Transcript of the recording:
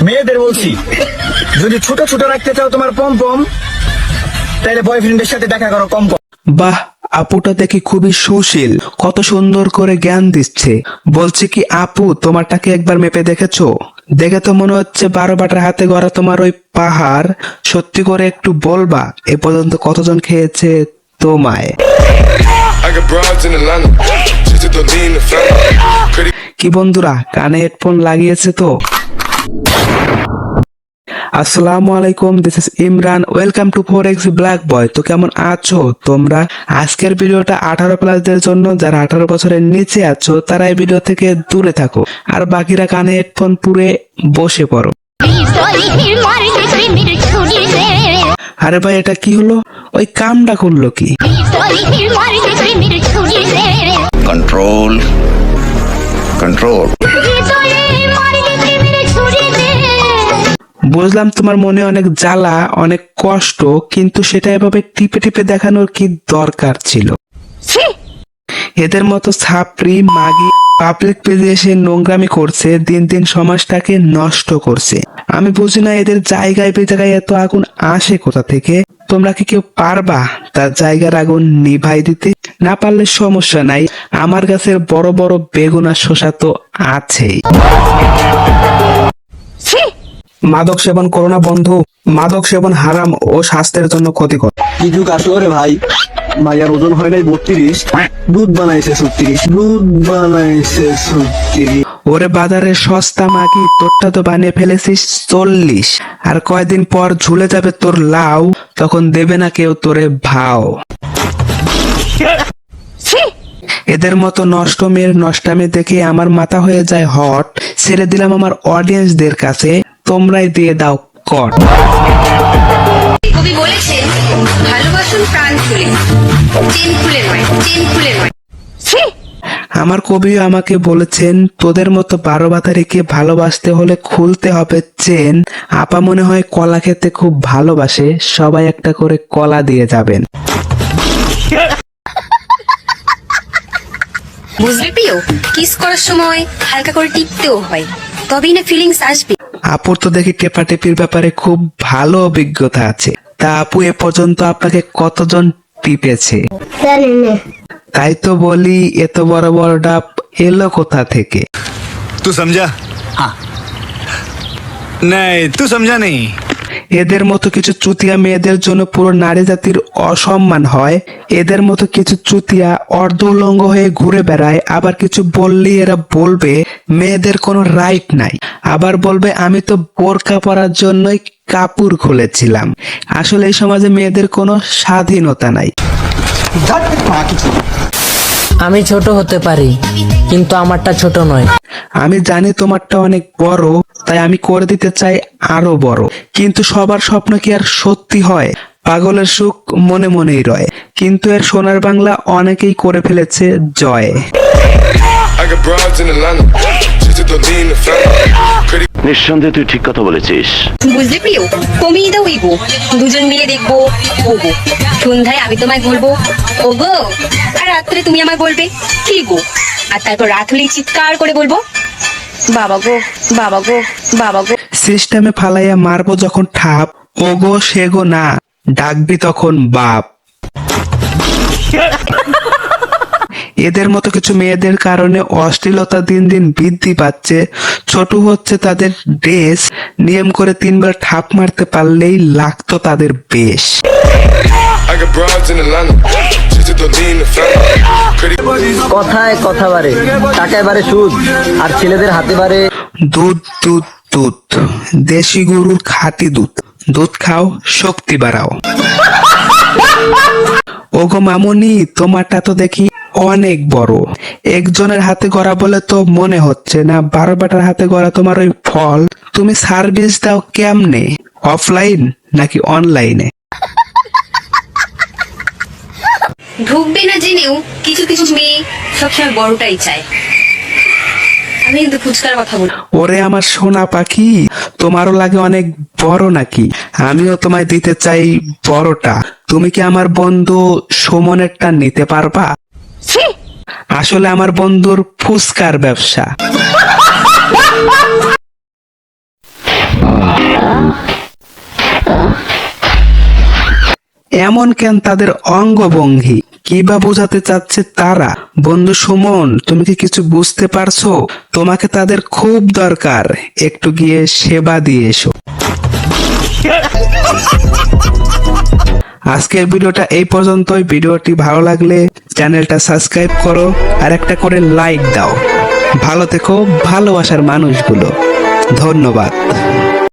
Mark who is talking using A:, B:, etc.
A: মেয়েদের বলছি, যদি ছোট ছোট রাখতে চাও তোমার পম পম, তাহলে বয়ফ্রেন্ডের সাথে দেখা করো কম কম।
B: বাহ, আপুটা দেখি খুবই সুশীল, কত সুন্দর করে জ্ঞান দিচ্ছে। বলছি কি আপু, তোমারটাকে একবার মেপে দেখেছো? দেখে তো মনে হচ্ছে 12 বাটার হাতে গড়া তোমার ওই পাহাড়। সত্যি করে একটু বলবা, এ পর্যন্ত কতজন খেয়েছে তোমায়? কি বন্ধুরা, কানে হেডফোন লাগিয়েছে তো? আসসালামু আলাইকুম, this is Imran, welcome to 4x black boy. তো কেমন আছো তোমরা? আজকের ভিডিওটা 18 প্লাসদের জন্য। যারা 18 বছরের নিচে আছো তারা এই ভিডিও থেকে দূরে থাকো, আর বাকিরা কানে হেডফোন পুরে বসে পড়ো। আরে ভাই, এটা কি হলো? ওই কামটা করলো কি?
A: Control control.
B: বুঝলাম তোমার মনে অনেক জ্বালা, অনেক কষ্ট, কিন্তু সেটা এভাবে টিপে টিপে দেখানোর কি দরকার ছিল? এদের মতো ছাপরি মাগি পাবলিক পেজে এসে নোংরামি করছে, দিন দিন সমাজটাকে নষ্ট করছে। আমি বুঝি না এদের জায়গায় বেজায়গায় এত আগুন আসে কোথা থেকে। তোমরা কি কেউ পারবা তার জায়গার আগুন নিভাই দিতে? না পারলে সমস্যা নাই, আমার গাছের বড় বড় বেগুন আর শসা তো আছেই। মাদক সেবন করো না বন্ধু, মাদক সেবন হারাম ও স্বাস্থ্যের জন্য ক্ষতিকর।
C: কি যুগ আসলো রে ভাই, মাইয়ার ওজন হয় নাই 32, দুধ বানাইছে 36, দুধ বানাইছে 36।
B: ওরে বাজারে সস্তা মাগি, তোরটা তো বানিয়ে ফেলেছিস 40, আর কয়দিন পর ঝুলে যাবে তোর লাউ, তখন দেবে না কেউ তোরে ভাও। এদের মতো নষ্ট মেয়ের নষ্টামি দেখে আমার মাথা হয়ে যায় হট। ছেড়ে দিলাম আমার অডিয়েন্সদের কাছে, তোমরাই দিয়ে দাও কট।
D: কবি বলেছেন, ভালোবাসুন প্রাণ খুলে, চেন খুলে নয়, চেন খুলে নয়।
B: আমার কবিও আমাকে বলেছেন, তোদের মতো 12 বাতারিকে ভালোবাসতে হলে খুলতে হবে চেন। আপা মনে হয় কলা খেতে খুব ভালোবাসে, সবাই একটা করে কলা দিয়ে যাবেন।
D: বুঝলি প্রিয়, কিস করার সময় হালকা করে টিপতেও হয়, তবেই না ফিলিংস আসবে।
B: আপুর তো দেখি টেপাটেপির ব্যাপারে খুব ভালো অভিজ্ঞতা আছে। তা আপু, এ পর্যন্ত আপনাকে কতজন টিপেছে? তাই তো বলি, এত বড় বড় ডাব এলো কোথা থেকে?
E: तू समझा? हाँ नहीं, तू समझा नहीं।
B: এদের মতো কিছু চুতিয়া মেয়েদের জন্য পুরো নারী জাতির অসম্মান হয়। এদের মতো কিছু চুতিয়া অর্ধ উলঙ্গ হয়ে ঘুরে বেড়ায়, আবার কিছু বললেই এরা বলবে মেয়েদের কোনো রাইট নাই, আবার বলবে আমি তো বোরকা পরার জন্যই কাপড় খুলেছিলাম। আসলে এই সমাজে মেয়েদের কোনো স্বাধীনতা নাই।
F: আমি ছোট হতে পারি, কিন্তু আমারটা ছোট নয়।
B: আমি জানি তোমারটা অনেক বড়, তাই আমি করে দিতে চাই আরো বড়। কিন্তু সবার স্বপ্ন কি আর সত্যি হয়? পাগলের সুখ মনে মনেই রয়, কিন্তু এর সোনার বাংলা অনেকেই করে ফেলেছে জয়।
G: নিঃসন্দেহে তুই ঠিক কথা বলেছিস।
D: বুঝলি প্রিয়, কমিয়ে দাও ইগো, দুজন মিলে দেখবো ওগো। সন্ধ্যায় আমি তোমায় বলবো ওগো, আর রাত্রে তুমি আমায় বলবে কি গো, আর তারপর রাত হলেই চিৎকার করে বলবো বাবা গো, বাবা গো, বাবা গো।
B: সিস্টেমে ফালাইয়া মারবো যখন ঠাপ, ওগো সেগো না, ডাকবি তখন বাপ। এদের মতো কিছু মেয়েদের কারণে অশ্লীলতা দিন দিন বৃদ্ধি পাচ্ছে। ছোট হচ্ছে তাদের ড্রেস, নিয়ম করে 3 বার ঠাপ মারতে পারলেই লাগতো তাদের বেশ।
C: কথায় কথা বাড়ে, টাকায় বাড়ে সুদ, আর ছেলেদের হাতে বাড়ে
B: দুধ দুধ দুধ, দেশি গরুর খাঁটি দুধ, দুধ খাও শক্তি বাড়াও। ওগো মামুনি, তোমারটা তো দেখি অনেক বড়। একজনের হাতে গড়া বলে তো মনে হচ্ছে না, 12 বাটার হাতে গড়া তোমার ওই ফল। তুমি সার্ভিস দাও কেমনে, অফলাইন নাকি অনলাইনে?
D: ঢুকবে না জেনেও কিছু কিছু মেয়ে সবসময় বড়টাই চায়। আমি কিন্তু ফুচকার কথা বলি।
B: ওরে আমার সোনা পাখি, তোমারও লাগে অনেক বড় নাকি? আমিও তোমায় দিতে চাই বড়টা। তুমি কি আমার বন্ধু সুমনেরটা নিতে পারবা? আসলে আমার বন্ধুর ফুচকার ব্যবসা। এমন কেন তাদের অঙ্গভঙ্গি? কি বা বোঝাতে চাচ্ছে তারা? বন্ধু সুমন, তুমি কি কিছু বুঝতে পারছো? তোমাকে তাদের খুব দরকার, একটু গিয়ে সেবা দিয়ে এসো। আজকের ভিডিওটা এই পর্যন্তই। ভিডিওটি ভালো লাগলে চ্যানেলটা সাবস্ক্রাইব করো আর একটা করে লাইক দাও। ভালো থেকো ভালোবাসার মানুষগুলো। ধন্যবাদ।